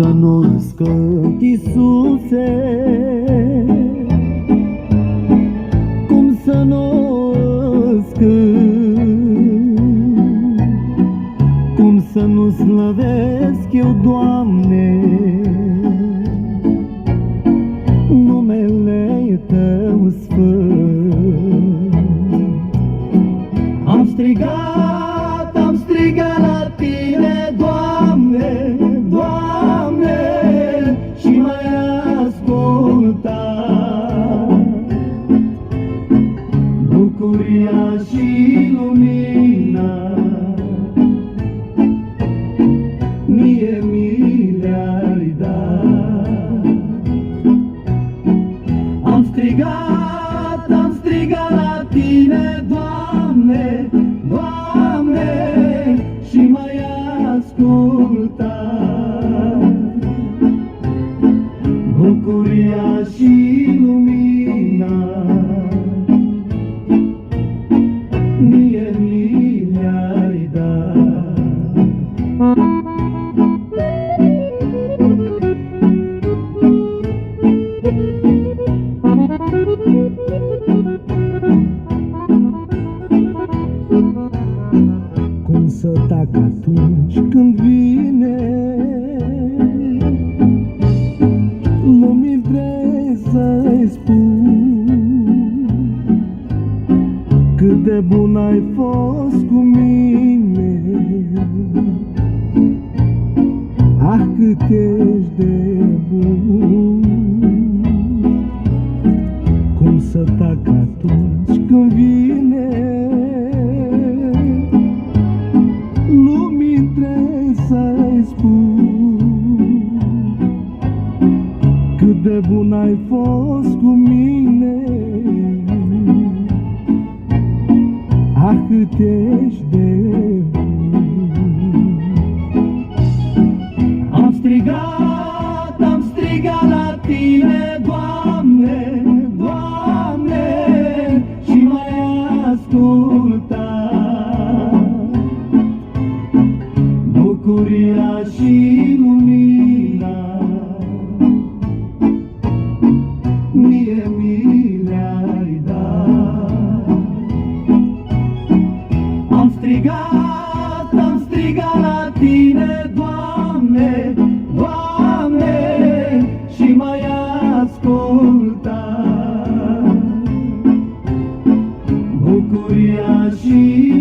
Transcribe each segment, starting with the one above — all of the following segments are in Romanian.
să nu scânt, Iisuse, cum să nu scânt, cum să nu slăvesc eu, Doamne, numele Tău sfânt. Am strigat la Tine, Doamne, Doamne, și m-ai ascultat. Bucuria și lumina mie mi le-ai dat. Am strigat la Tine, Doamne, Doamne, și m-ai ascultat. Bucuria și lumina mie mi le-ai dat. Cum să tac atunci când vine lumii, vrei să-i spun cât de bun ai fost cu mine. Ah, cât ești de bun. Cum să tac atunci când vine lumii, trebuie să-i spun cât de bun ai fost cu mine. Ah, cât ești de bun. Am strigat la Tine, Doamne, Doamne, și m-ai ascultat. Bucuria și lumina mie mi le-ai dat. Am strigat la Tine, Doamne, Doamne, și m-ai ascultat. Bucuria și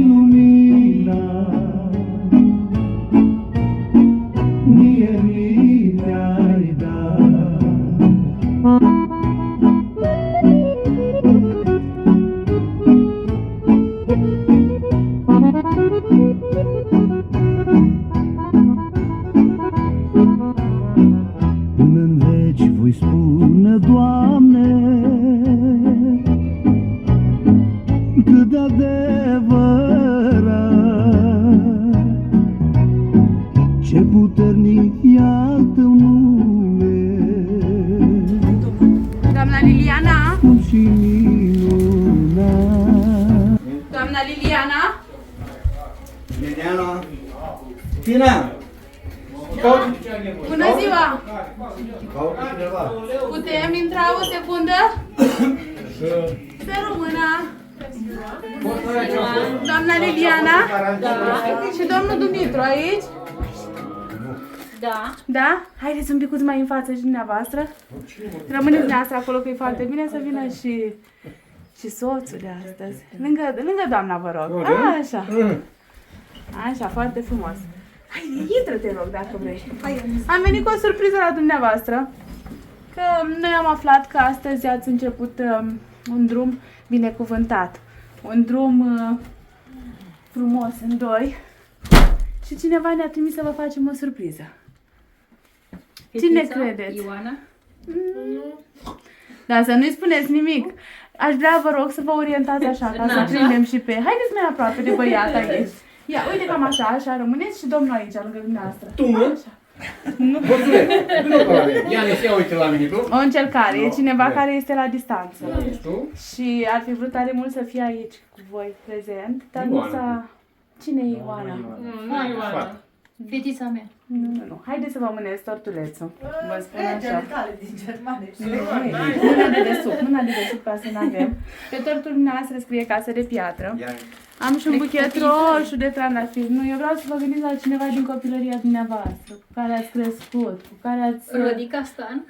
lumina mie mi le-ai dat. Până-n veci voi spune, Doamne, cât de adevărat, ce puternic e al Tău nume. Doamna Liliana? Cum și minunat. Doamna Liliana? Liliana? Tina! Bună ziua! Caută cineva. Putem intra o secundă? Să rămână! Doamna Liliana? Da. Și domnul Dumitru aici? Da. Da? Haideți un picuț mai în față și dumneavoastră. Rămâneți dumneavoastră acolo, că e foarte bine să vină și soțul de astăzi. Lângă doamna, vă rog. Așa. Așa, foarte frumos. Haide, intră, te rog, dacă vrei. Am venit cu o surpriză la dumneavoastră. Că noi am aflat că astăzi ați început un drum binecuvântat. Un drum frumos în doi. Și cineva ne-a trimis să vă facem o surpriză. Cine credeți? Ioana? Da, să nu-i spuneți nimic. Aș vrea, vă rog, să vă orientați așa, ca să prindem și pe... Haideți mai aproape de băiat aici. Ia, uite cam așa, așa, rămâneți și domnul aici, lângă dumneavoastră. Tu, mă? Nu. Ia ne ia uite la mine, tu. O încercare, e cineva care este la distanță. Ești tu? Și ar fi vrut tare mult să fie aici cu voi prezent, dar nu Ioana. s-a... Cine e Ioana? Nu, Ioana. Fetița mea. Nu. Haideți să vă mâneți tortulețul. Vă spun așa. Tale din Germania. Mâna de desubt ca să n-avem. Pe tortul dumneavoastră scrie casă de piatră. Am și un buchet roșu de trandafiri. Nu, eu vreau să vă gândiți la cineva din copilăria dumneavoastră, cu care ați crescut, cu care ați... Rodica Stan,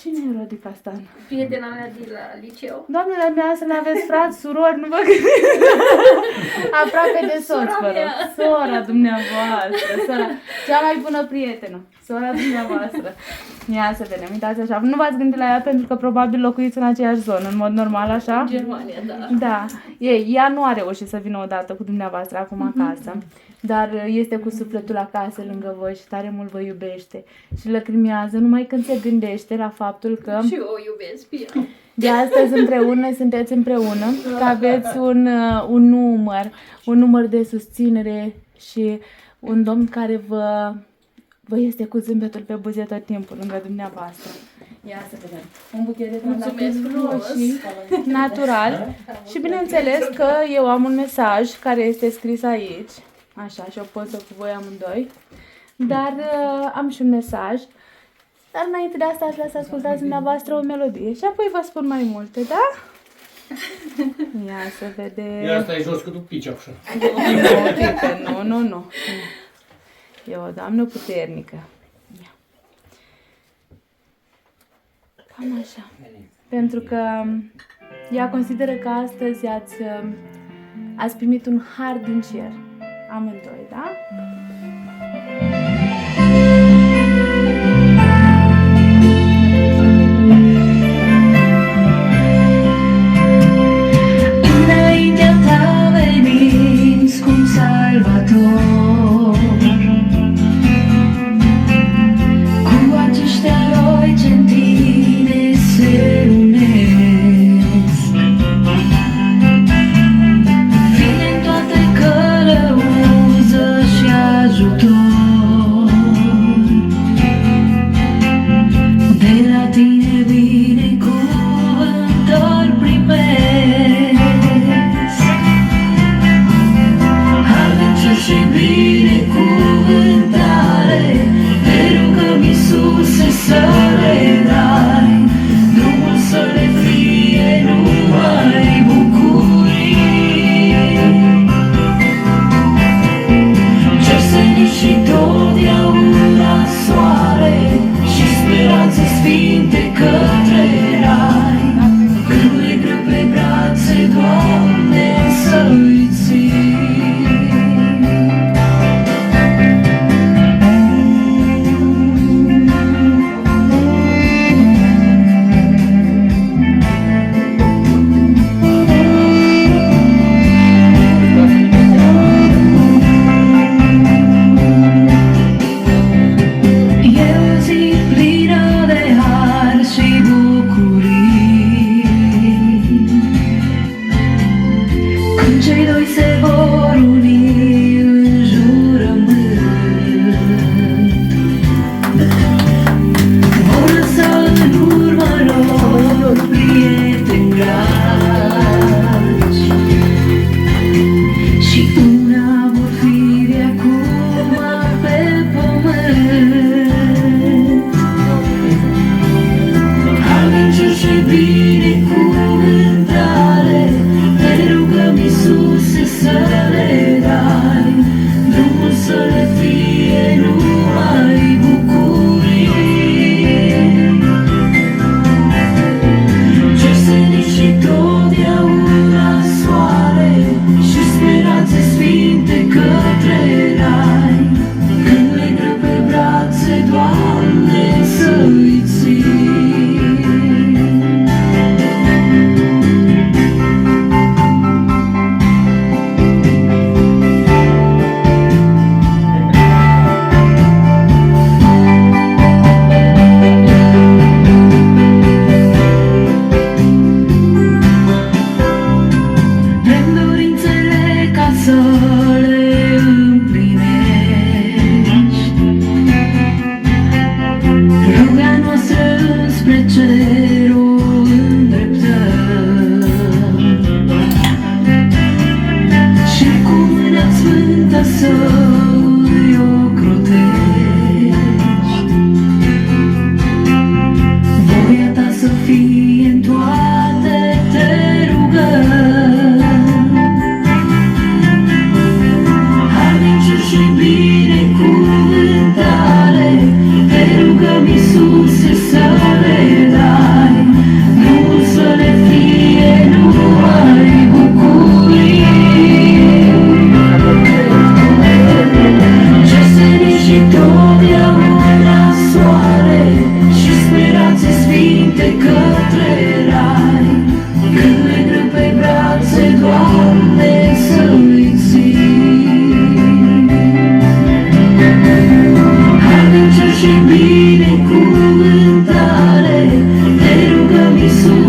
Cine e Rodica Stan? prietena mea de la liceu. Doamne, la dumneavoastră n-aveți frați, surori, nu vă gândiți? Aproape de soț, vă rog. Sora dumneavoastră, cea mai bună prietenă. Sora dumneavoastră. Ia să vedem, uitați așa. Nu v-ați gândit la ea pentru că probabil locuiți în aceeași zonă, în mod normal, așa? Germania, da. Da. Ea nu a reușit să vină odată cu dumneavoastră acum acasă, dar este cu sufletul acasă lângă voi și tare mult vă iubește și lăcrimează numai când se gândește la faptul că Și eu o iubesc pe ea. de astăzi sunteți împreună, că aveți un număr de susținere și un domn care vă este cu zâmbetul pe buze tot timpul lângă dumneavoastră. Ia să vedem. Un buchet de trandafiri roșii, natural. Și bineînțeles că eu am un mesaj care este scris aici. Așa, și o poză cu voi amândoi. Dar am și un mesaj. Dar înainte de asta aș vrea să ascultați dumneavoastră o melodie. Și apoi vă spun mai multe, da? Ia să vedem. Ia stai jos că tu pici așa. Nu. E o doamnă puternică. Ia. Cam așa. Pentru că ea consideră că astăzi ați primit un har din cer. Amândoi, da? Înaintea ta venim, scump Salvator, cu acești eroi ce-n tine se unesc. Vine în toate călăuză și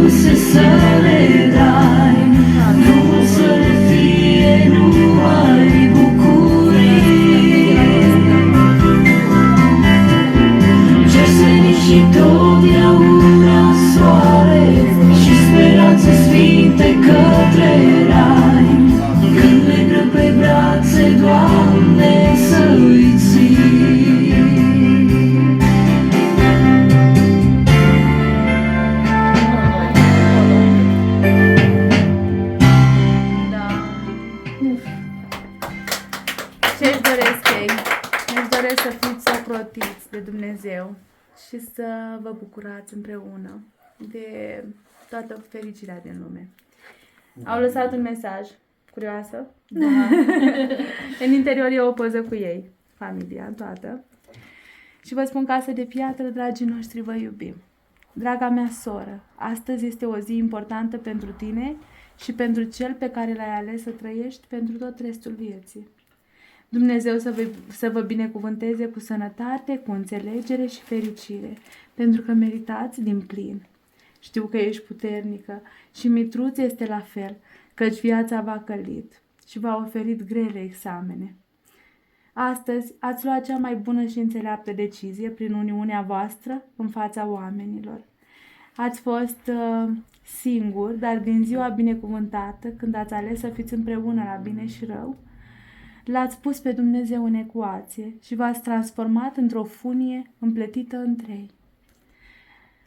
dulce să le dai, nu să fie numai bucurie. Cer senin și totdeauna soare și speranțe sfinte către rai. Când le grăb pe brațe, Doamne, să-i ții. Ce-și doresc ei? Își doresc să fiți ocrotiți de Dumnezeu și să vă bucurați împreună de toată fericirea din lume. Au lăsat un mesaj. Curioasă? Da. În interior e o poză cu ei, familia toată. Și vă spun, casă de piatră, dragii noștri, vă iubim. Draga mea soră, astăzi este o zi importantă pentru tine și pentru cel pe care l-ai ales să trăiești pentru tot restul vieții. Dumnezeu să vă binecuvânteze cu sănătate, cu înțelegere și fericire, pentru că meritați din plin. Știu că ești puternică și Mitruț este la fel, căci viața v-a călit și v-a oferit grele examene. Astăzi ați luat cea mai bună și înțeleaptă decizie prin uniunea voastră în fața oamenilor. Ați fost singuri, dar din ziua binecuvântată, când ați ales să fiți împreună la bine și rău, l-ați pus pe Dumnezeu în ecuație și v-ați transformat într-o funie împletită în trei.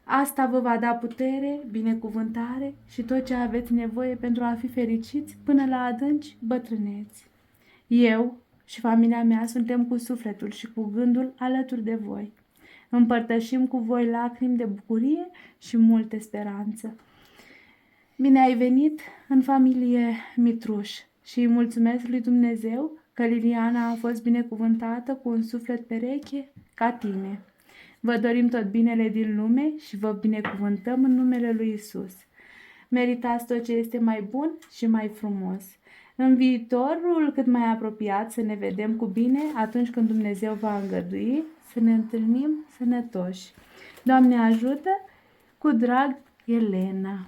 Asta vă va da putere, binecuvântare și tot ce aveți nevoie pentru a fi fericiți până la adânci bătrâneți. Eu și familia mea suntem cu sufletul și cu gândul alături de voi. Împărtășim cu voi lacrimi de bucurie și multe speranță. Bine ai venit în familie Mitruș și îi mulțumesc lui Dumnezeu că Liliana a fost binecuvântată cu un suflet pereche ca tine. Vă dorim tot binele din lume și vă binecuvântăm în numele lui Isus. Meritați tot ce este mai bun și mai frumos. În viitorul cât mai apropiat să ne vedem cu bine atunci când Dumnezeu va îngădui să ne întâlnim sănătoși. Doamne ajută, cu drag, Elena.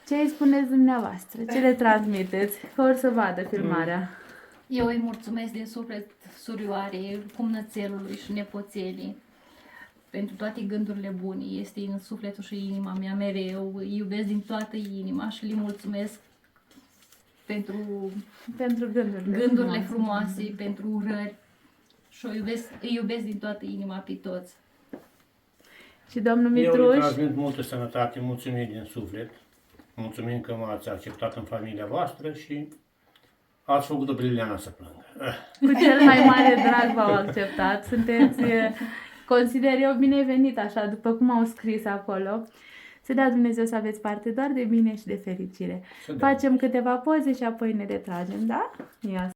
Ce îi spuneți dumneavoastră? Ce le transmiteți? Că or să vadă filmarea. Eu îi mulțumesc din suflet surioarei, cumnățelului și nepoțelii pentru toate gândurile bune. Este în sufletul și inima mea mereu. Îi iubesc din toată inima și le mulțumesc pentru gândurile frumoase, pentru urări. Și îi iubesc din toată inima pe toți. Și domnul Eu le Mitruș? transmit multă sănătate, mulțumim din suflet. Mulțumim că m-ați acceptat în familia voastră și ați făcut-o pe Liliana să plângă. Cu cel mai mare drag v-au acceptat. Sunteți, consider eu, binevenit așa, după cum au scris acolo. Să dea Dumnezeu să aveți parte doar de bine și de fericire. Facem câteva poze și apoi ne retragem, da? Ia.